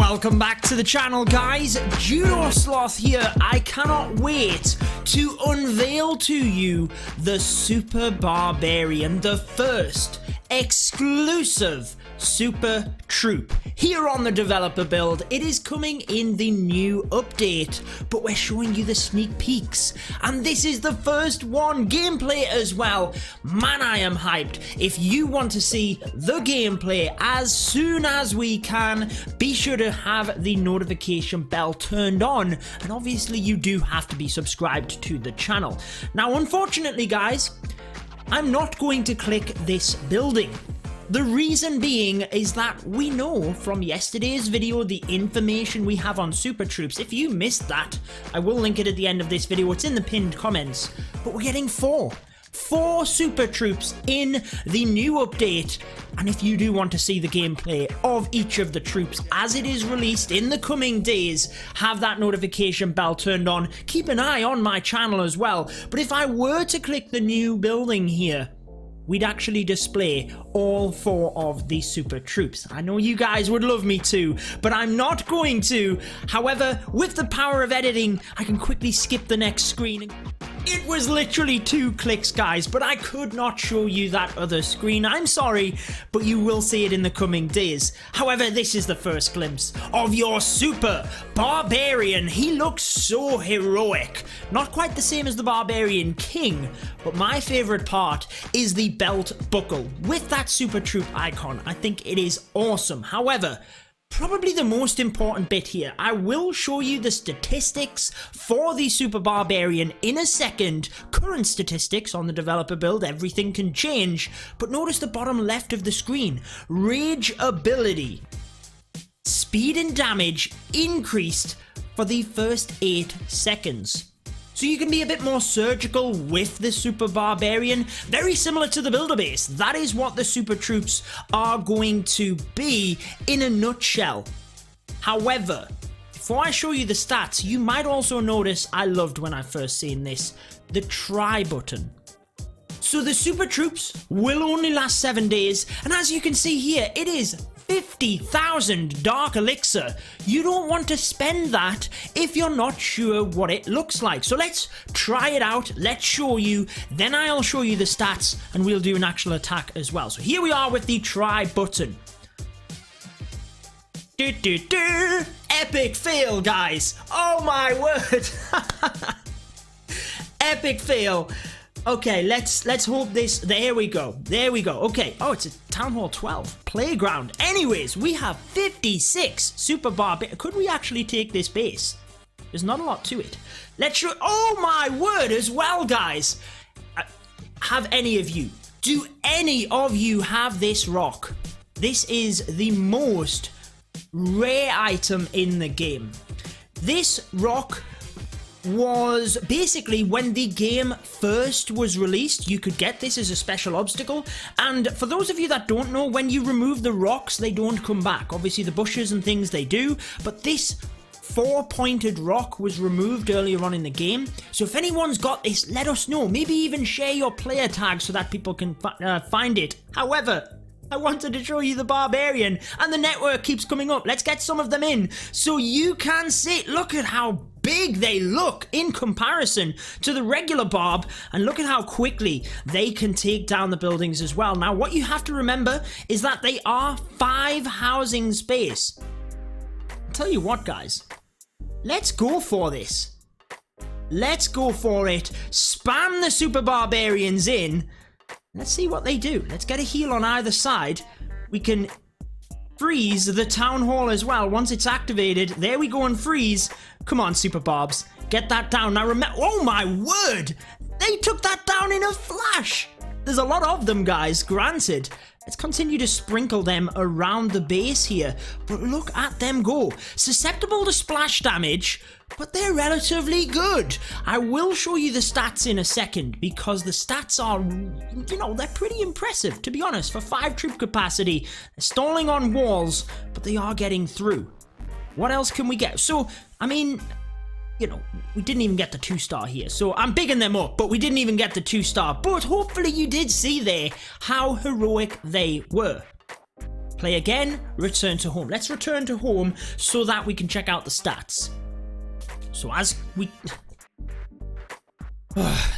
Welcome back to the channel, guys. Judo Sloth here. I cannot wait to unveil to you the Super Barbarian, the first exclusive super troop here on the developer build. It is coming in the new update, but we're showing you the sneak peeks, and this is the first one, gameplay as well. Man, I am hyped. If you want to see the gameplay as soon as we can, be sure to have the notification bell turned on, and obviously you do have to be subscribed to the channel. Now, unfortunately, guys, I'm not going to click this building. The reason being is that we know from yesterday's video the information we have on super troops. If you missed that, I will link it at the end of this video. It's in the pinned comments. But we're getting four super troops in the new update. And if you do want to see the gameplay of each of the troops as it is released in the coming days, have that notification bell turned on. Keep an eye on my channel as well. But if I were to click the new building here, we'd actually display all four of these super troops. I know you guys would love me to, but I'm not going to. However, with the power of editing, I can quickly skip the next screen. It was literally 2 clicks, guys, but I could not show you that other screen. I'm sorry, but you will see it in the coming days. However, this is the first glimpse of your Super Barbarian. He looks so heroic. Not quite the same as the Barbarian King, but my favorite part is the belt buckle with that super troop icon. I think it is awesome. However, probably the most important bit here, I will show you the statistics for the Super Barbarian in a second. Current statistics on the developer build, everything can change, but notice the bottom left of the screen. Rage ability, speed and damage increased for the first 8 seconds. So you can be a bit more surgical with the Super Barbarian, very similar to the builder base. That is what the super troops are going to be in a nutshell. However, before I show you the stats, you might also notice, I loved when I first seen this, the try button. So the super troops will only last 7 days, and as you can see here, it is 50,000 dark elixir. You don't want to spend that if you're not sure what it looks like. So let's try it out. Let's show you. Then I'll show you the stats and we'll do an actual attack as well. So here we are with the try button. Epic fail, guys. Oh my word. Epic fail. Okay, let's hope this. There we go. Okay. Oh, it's a Town Hall 12 playground. Anyways, we have 56 Super Barbarian. Could we actually take this base? There's not a lot to it. Let's show. Oh my word, as well, guys. Do any of you have this rock? This is the most rare item in the game. This rock was basically, when the game first was released, you could get this as a special obstacle. And for those of you that don't know, when you remove the rocks, they don't come back. Obviously the bushes and things, they do, but this 4-pointed rock was removed earlier on in the game. So if anyone's got this, let us know. Maybe even share your player tag so that people can find it. However, I wanted to show you the Barbarian, and the network keeps coming up. Let's get some of them in so you can see. Look at how big they look in comparison to the regular Barb, and look at how quickly they can take down the buildings as well. Now, what you have to remember is that they are 5 housing space. I'll tell you what, guys. Let's go for this. Let's go for it. Spam the Super Barbarians in. Let's see what they do. Let's get a heal on either side. We can freeze the Town Hall as well once it's activated. There we go, and freeze. Come on, Super Barbs. Get that down. Now remember, oh my word! They took that down in a flash! There's a lot of them, guys, granted. Let's continue to sprinkle them around the base here. But look at them go. Susceptible to splash damage, but they're relatively good. I will show you the stats in a second, because the stats are, you know, they're pretty impressive, to be honest. For 5 troop capacity, they're stalling on walls, but they are getting through. What else can we get? So, I mean, you know, we didn't even get the 2-star here. So I'm bigging them up, but we didn't even get the 2-star. But hopefully you did see there how heroic they were. Play again, return to home. Let's return to home so that we can check out the stats. So as we...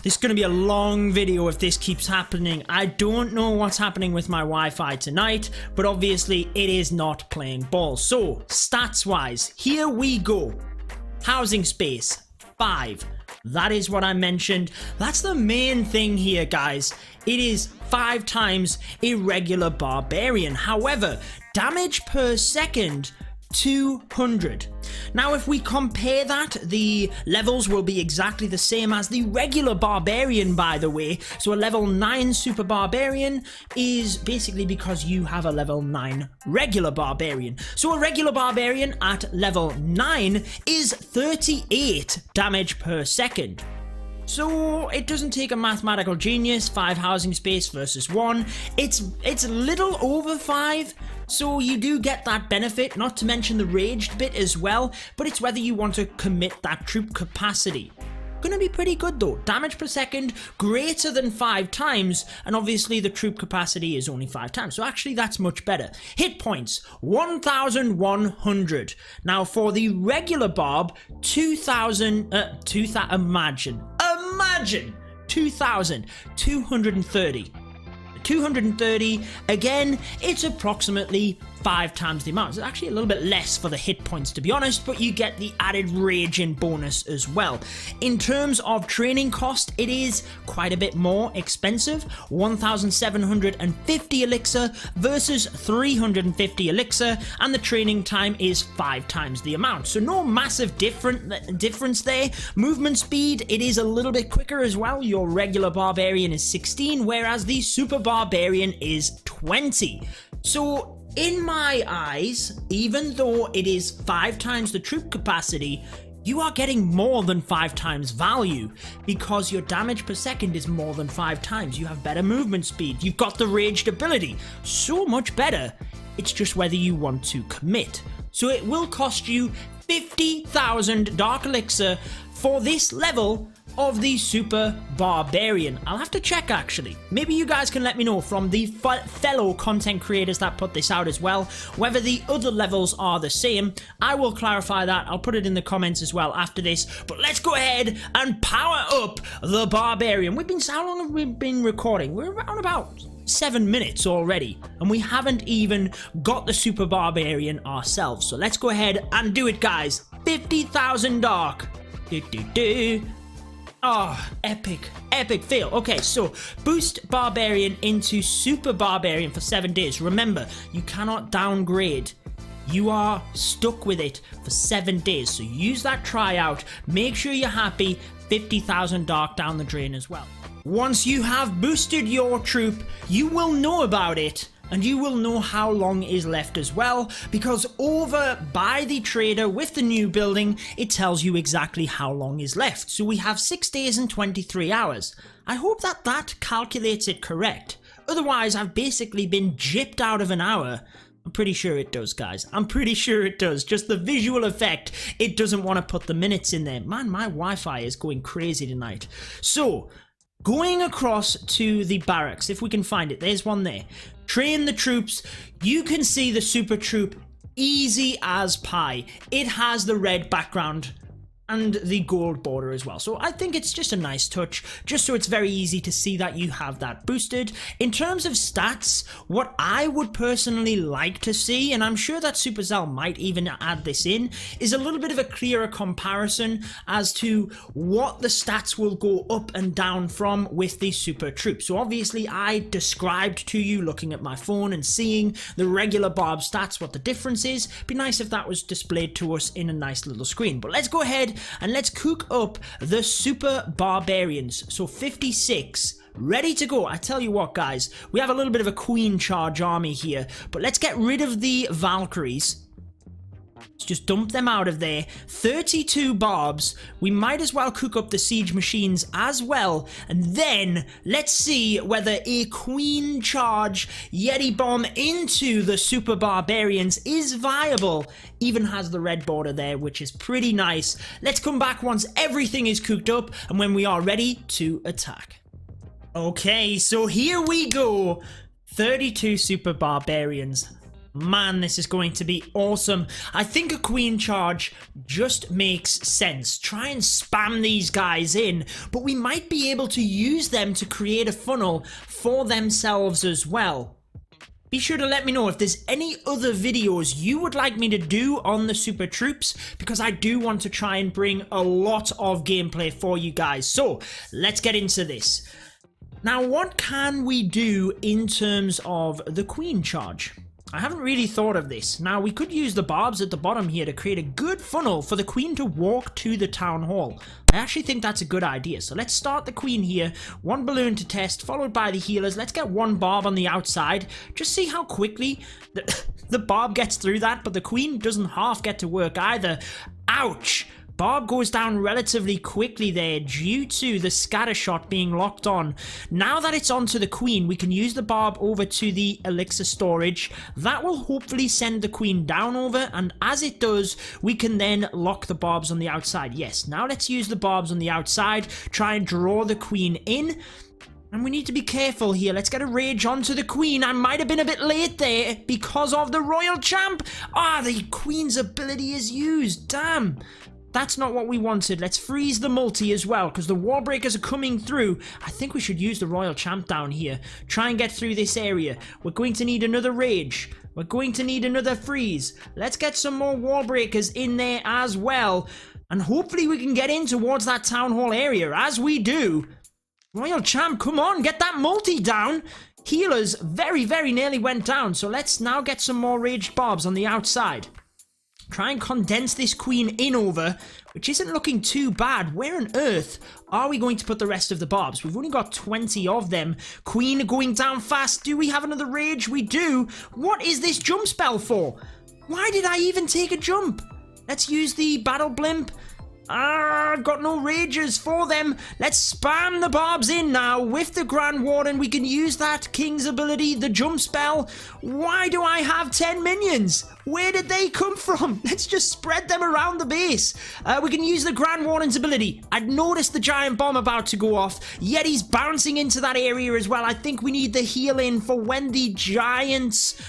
This is going to be a long video if this keeps happening. I don't know what's happening with my Wi-Fi tonight, but obviously it is not playing ball. So, stats-wise, here we go. Housing space, 5. That is what I mentioned. That's the main thing here, guys. It is 5 times a regular barbarian. However, damage per second, 200. Now if we compare that, the levels will be exactly the same as the regular barbarian, by the way. So a level 9 super barbarian is basically because you have a level 9 regular barbarian. So a regular barbarian at level 9 is 38 damage per second. So it doesn't take a mathematical genius. 5 housing space versus 1. It's a little over 5. So you do get that benefit, not to mention the raged bit as well, but it's whether you want to commit that troop capacity. Gonna be pretty good though. Damage per second greater than 5 times, and obviously the troop capacity is only 5 times, so actually that's much better. Hit points 1,100. Now for the regular barb, 2,000. Imagine 2,230. 230, again, it's approximately 5 times the amount. It's actually a little bit less for the hit points, to be honest, but you get the added raging bonus as well. In terms of training cost, it is quite a bit more expensive. 1,750 elixir versus 350 elixir, and the training time is 5 times the amount. So no massive difference there. Movement speed, it is a little bit quicker as well. Your regular barbarian is 16, whereas the super barbarian is 20. So in my eyes, even though it is 5 times the troop capacity, you are getting more than 5 times value because your damage per second is more than 5 times. You have better movement speed. You've got the raged ability. So much better. It's just whether you want to commit. So it will cost you 50,000 Dark Elixir for this level of the Super Barbarian. I'll have to check actually. Maybe you guys can let me know from the fellow content creators that put this out as well, whether the other levels are the same. I will clarify that. I'll put it in the comments as well after this. But let's go ahead and power up the Barbarian. How long have we been recording? We're around about 7 minutes already, and we haven't even got the Super Barbarian ourselves. So let's go ahead and do it, guys. 50,000 Dark. Oh, epic fail. Okay, so boost Barbarian into Super Barbarian for 7 days. Remember, you cannot downgrade. You are stuck with it for 7 days. So use that tryout. Make sure you're happy. 50,000 Dark down the drain as well. Once you have boosted your troop, you will know about it. And you will know how long is left as well, because over by the trader with the new building, it tells you exactly how long is left. So we have 6 days and 23 hours. I hope that calculates it correct. Otherwise, I've basically been gypped out of an hour. I'm pretty sure it does, guys. I'm pretty sure it does. Just the visual effect, it doesn't want to put the minutes in there. Man, my Wi-Fi is going crazy tonight. So, going across to the barracks, if we can find it. There's one there. Train the troops. You can see the super troop easy as pie. It has the red background and the gold border as well. So I think it's just a nice touch, just so it's very easy to see that you have that boosted. In terms of stats, what I would personally like to see, and I'm sure that Supercell might even add this in, is a little bit of a clearer comparison as to what the stats will go up and down from with the super troop. So obviously I described to you, looking at my phone and seeing the regular barb stats, what the difference is. Be nice if that was displayed to us in a nice little screen. But let's go ahead and let's cook up the Super Barbarians. So 56, ready to go. I tell you what, guys, we have a little bit of a queen charge army here, but let's get rid of the Valkyries. Let's just dump them out of there. 32 barbs. We might as well cook up the siege machines as well. And then let's see whether a queen charge Yeti bomb into the Super Barbarians is viable. Even has the red border there, which is pretty nice. Let's come back once everything is cooked up and when we are ready to attack. Okay, so here we go. 32 Super Barbarians. Man, this is going to be awesome. I think a queen charge just makes sense. Try and spam these guys in, but we might be able to use them to create a funnel for themselves as well. Be sure to let me know if there's any other videos you would like me to do on the super troops, because I do want to try and bring a lot of gameplay for you guys. So let's get into this. Now, what can we do in terms of the queen charge? I haven't really thought of this. Now, we could use the barbs at the bottom here to create a good funnel for the queen to walk to the town hall. I actually think that's a good idea. So let's start the queen here. One balloon to test, followed by the healers. Let's get one barb on the outside. Just see how quickly the barb gets through that, but the queen doesn't half get to work either. Ouch! Barb goes down relatively quickly there due to the scatter shot being locked on. Now that it's onto the queen, we can use the barb over to the elixir storage. That will hopefully send the queen down over, and as it does, we can then lock the barbs on the outside. Yes, now let's use the barbs on the outside, try and draw the queen in. And we need to be careful here. Let's get a rage onto the queen. I might have been a bit late there because of the royal champ. Ah, the queen's ability is used. Damn. That's not what we wanted. Let's freeze the multi as well, because the wall breakers are coming through. I think we should use the royal champ down here. Try and get through this area. We're going to need another rage. We're going to need another freeze. Let's get some more wall breakers in there as well. And hopefully we can get in towards that town hall area. As we do, royal champ, come on, get that multi down. Healers very, very nearly went down. So let's now get some more raged barbs on the outside. Try and condense this queen in over, which isn't looking too bad. Where on earth are we going to put the rest of the barbs? We've only got 20 of them. Queen going down fast. Do we have another rage? We do. What is this jump spell for? Why did I even take a jump? Let's use the battle blimp. I've got no rages for them. Let's spam the barbs in now with the Grand Warden. We can use that king's ability, the jump spell. Why do I have 10 minions? Where did they come from? Let's just spread them around the base. We can use the Grand Warden's ability. I'd noticed the giant bomb about to go off, yet he's bouncing into that area as well. I think we need the heal in for when the giants...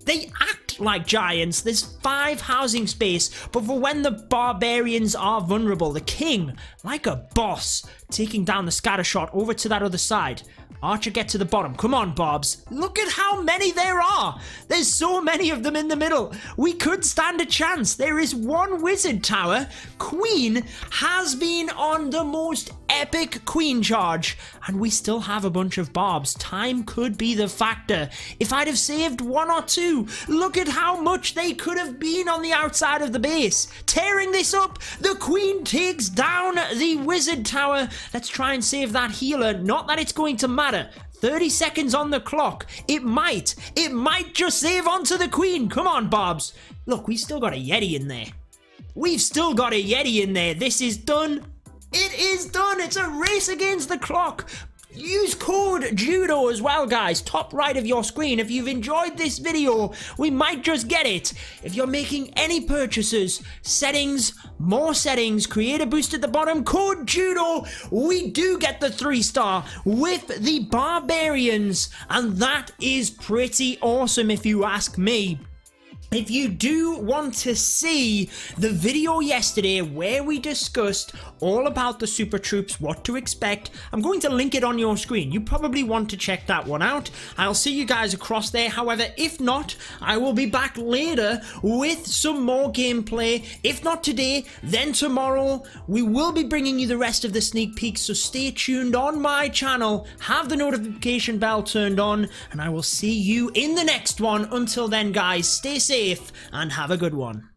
They act like giants. There's 5 housing space, but for when the barbarians are vulnerable, the king, like a boss, taking down the scatter shot over to that other side. Archer, get to the bottom. Come on, barbs. Look at how many there are. There's so many of them in the middle. We could stand a chance. There is one wizard tower. Queen has been on the most epic queen charge, and we still have a bunch of barbs. Time could be the factor. If I'd have saved 1 or 2, look at how much they could have been on the outside of the base. Tearing this up, the queen takes down the wizard tower. Let's try and save that healer. Not that it's going to matter. 30 seconds on the clock. It might just save onto the queen. Come on, barbs. Look, we've still got a Yeti in there. We've still got a Yeti in there. This is done. It is done. It's a race against the clock. Use code JUDO as well, guys. Top right of your screen. If you've enjoyed this video, we might just get it. If you're making any purchases, settings, more settings, create a boost at the bottom, code JUDO. We do get the 3-star with the barbarians, and that is pretty awesome if you ask me. If you do want to see the video yesterday where we discussed all about the super troops, what to expect, I'm going to link it on your screen. You probably want to check that one out. I'll see you guys across there. However, if not, I will be back later with some more gameplay. If not today, then tomorrow. We will be bringing you the rest of the sneak peeks, so stay tuned on my channel. Have the notification bell turned on, and I will see you in the next one. Until then, guys, stay safe and have a good one.